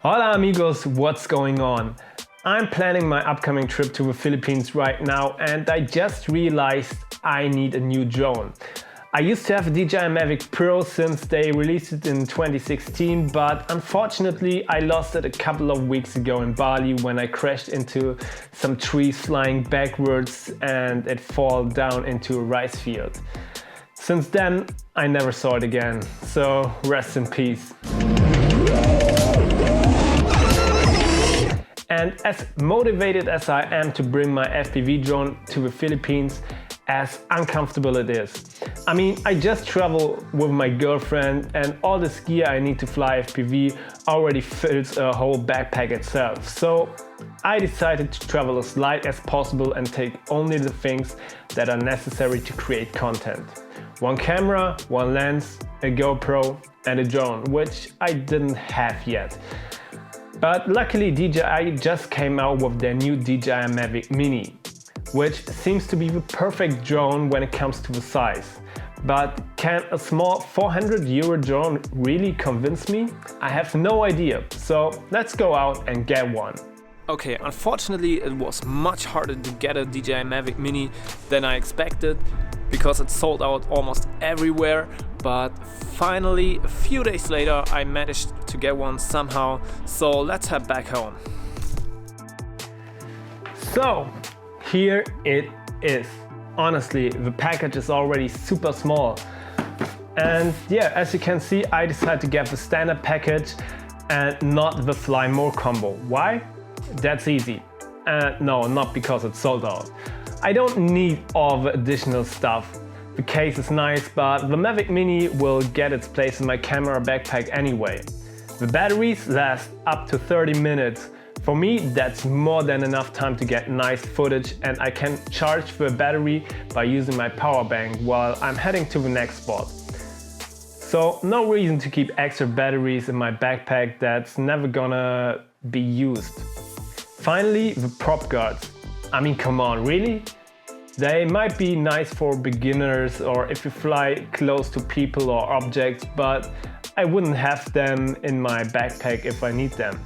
Hola amigos, what's going on? I'm planning my upcoming trip to the Philippines right now and I just realized I need a new drone. I used to have a DJI Mavic Pro since they released it in 2016, but unfortunately I lost it a couple of weeks ago in Bali when I crashed into some trees flying backwards and it fell down into a rice field. Since then I never saw it again, so rest in peace. And as motivated as I am to bring my FPV drone to the Philippines, as uncomfortable it is. I mean, I just travel with my girlfriend and all this gear I need to fly FPV already fills a whole backpack itself. So I decided to travel as light as possible and take only the things that are necessary to create content. One camera, one lens, a GoPro and a drone, which I didn't have yet. But luckily DJI just came out with their new DJI Mavic Mini, which seems to be the perfect drone when it comes to the size. But can a small 400 euro drone really convince me? I have no idea, so let's go out and get one. Okay, unfortunately it was much harder to get a DJI Mavic Mini than I expected because it sold out almost everywhere, but finally a few days later I managed to get one somehow, so let's head back home. So here it is. Honestly, the package is already super small. And yeah, as you can see, I decided to get the standard package and not the Fly More combo. Why? That's easy. No, not because it's sold out. I don't need all the additional stuff. The case is nice, but the Mavic Mini will get its place in my camera backpack anyway. The batteries last up to 30 minutes. For me, that's more than enough time to get nice footage, and I can charge the battery by using my power bank while I'm heading to the next spot. So no reason to keep extra batteries in my backpack that's never gonna be used. Finally, the prop guards. I mean, come on, really? They might be nice for beginners or if you fly close to people or objects, but I wouldn't have them in my backpack if I need them.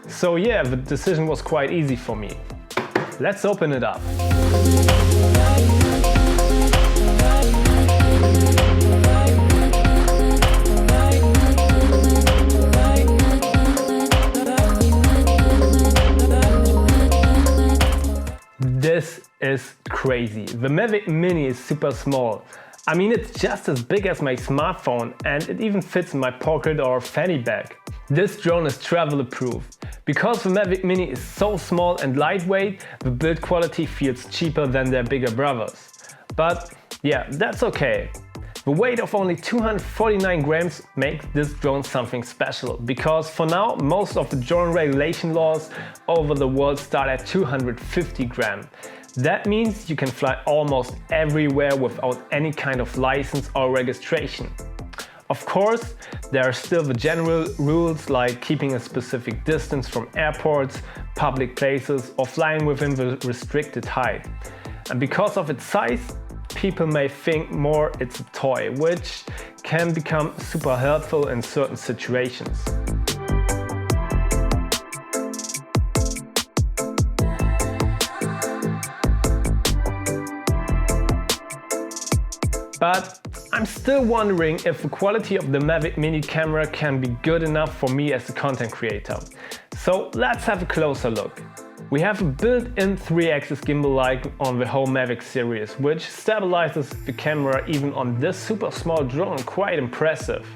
So yeah, the decision was quite easy for me. Let's open it up. This is crazy. The Mavic Mini is super small. I mean, it's just as big as my smartphone and it even fits in my pocket or fanny bag. This drone is travel approved. Because the Mavic Mini is so small and lightweight, the build quality feels cheaper than their bigger brothers. But yeah, that's okay. The weight of only 249 grams makes this drone something special, because for now most of the drone regulation laws over the world start at 250 grams. That means you can fly almost everywhere without any kind of license or registration. Of course, there are still the general rules like keeping a specific distance from airports, public places or flying within the restricted height. And because of its size, people may think more it's a toy, which can become super helpful in certain situations. But I'm still wondering if the quality of the Mavic Mini camera can be good enough for me as a content creator. So let's have a closer look. We have a built-in 3-axis gimbal like on the whole Mavic series, which stabilizes the camera even on this super small drone, quite impressive.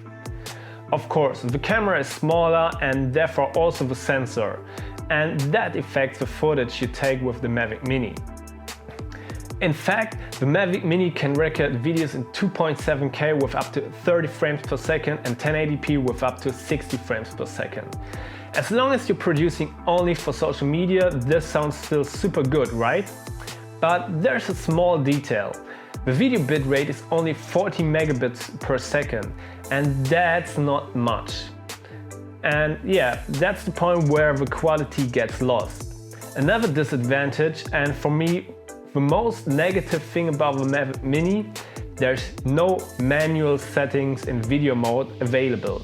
Of course, the camera is smaller and therefore also the sensor, and that affects the footage you take with the Mavic Mini. In fact, the Mavic Mini can record videos in 2.7K with up to 30 frames per second and 1080p with up to 60 frames per second. As long as you're producing only for social media, this sounds still super good, right? But there's a small detail. The video bitrate is only 40 megabits per second, and that's not much. And yeah, that's the point where the quality gets lost. Another disadvantage, and for me the most negative thing about the Mavic Mini, there's no manual settings in video mode available.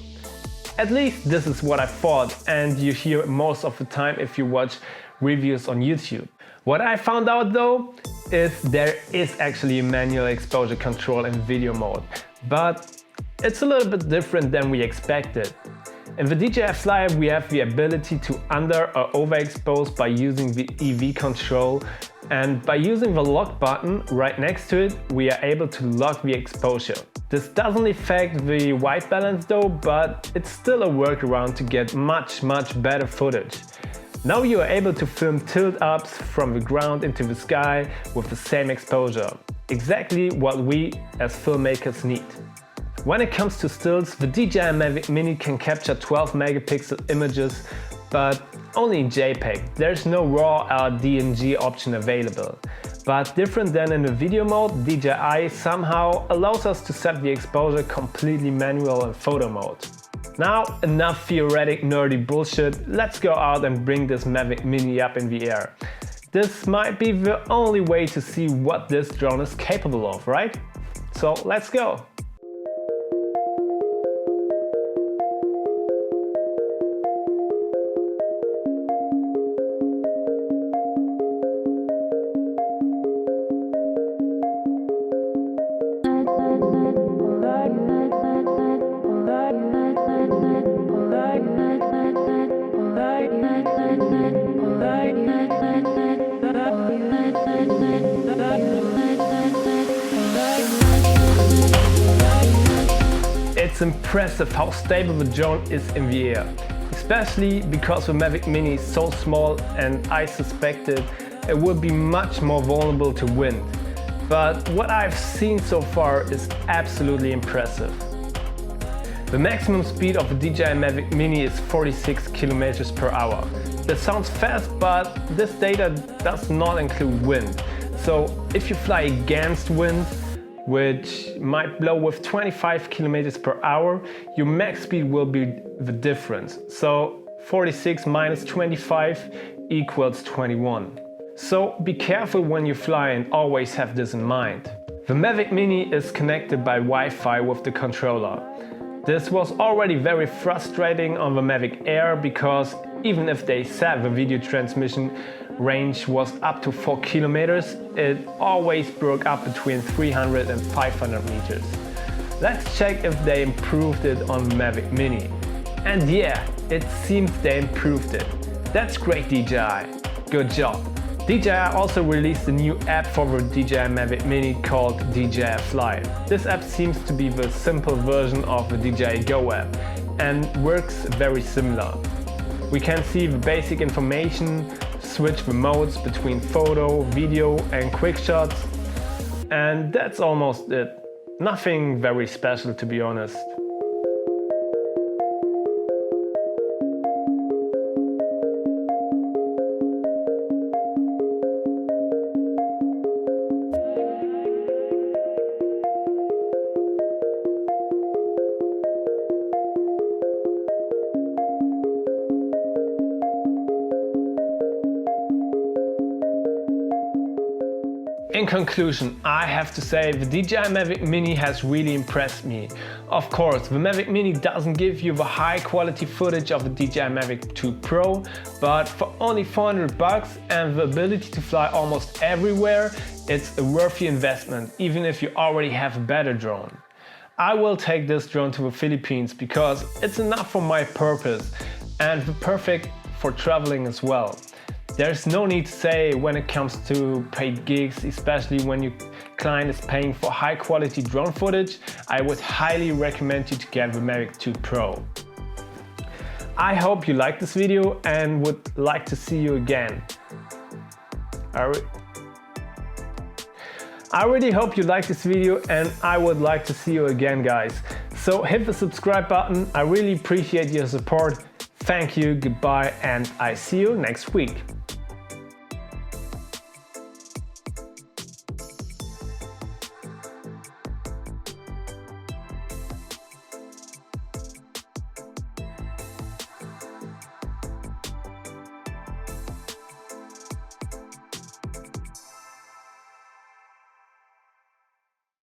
At least this is what I thought, and you hear most of the time if you watch reviews on YouTube. What I found out though is there is actually a manual exposure control in video mode, but it's a little bit different than we expected. In the DJI Flyer we have the ability to under or overexpose by using the EV control, and by using the lock button right next to it we are able to lock the exposure. This doesn't affect the white balance though, but it's still a workaround to get much better footage. Now you are able to film tilt-ups from the ground into the sky with the same exposure. Exactly what we as filmmakers need. When it comes to stills, the DJI Mavic Mini can capture 12 megapixel images, but only in JPEG. There's no RAW or DNG option available. But different than in the video mode, DJI somehow allows us to set the exposure completely manual in photo mode. Now enough theoretic nerdy bullshit, let's go out and bring this Mavic Mini up in the air. This might be the only way to see what this drone is capable of, right? So let's go! It's impressive how stable the drone is in the air, especially because the Mavic Mini is so small and I suspected it would be much more vulnerable to wind. But what I've seen so far is absolutely impressive. The maximum speed of the DJI Mavic Mini is 46 km per hour. That sounds fast, but this data does not include wind. So if you fly against wind, which might blow with 25 km per hour, your max speed will be the difference. So 46 minus 25 equals 21. So be careful when you fly and always have this in mind. The Mavic Mini is connected by Wi-Fi with the controller. This was already very frustrating on the Mavic Air because even if they said the video transmission range was up to 4 kilometers, it always broke up between 300 and 500 meters. Let's check if they improved it on the Mavic Mini. And yeah, it seems they improved it. That's great, DJI. Good job. DJI also released a new app for the DJI Mavic Mini called DJI Fly. This app seems to be the simple version of the DJI Go app and works very similar. We can see the basic information, switch the modes between photo, video and quick shots, and that's almost it. Nothing very special, to be honest. In conclusion, I have to say the DJI Mavic Mini has really impressed me. Of course, the Mavic Mini doesn't give you the high quality footage of the DJI Mavic 2 Pro, but for only $400 and the ability to fly almost everywhere, it's a worthy investment, even if you already have a better drone. I will take this drone to the Philippines because it's enough for my purpose and perfect for traveling as well. There's no need to say when it comes to paid gigs, especially when your client is paying for high quality drone footage, I would highly recommend you to get the Mavic 2 Pro. I hope you liked this video and would like to see you again. I really hope you liked this video and I would like to see you again, guys. So hit the subscribe button, I really appreciate your support. Thank you, goodbye, and I see you next week.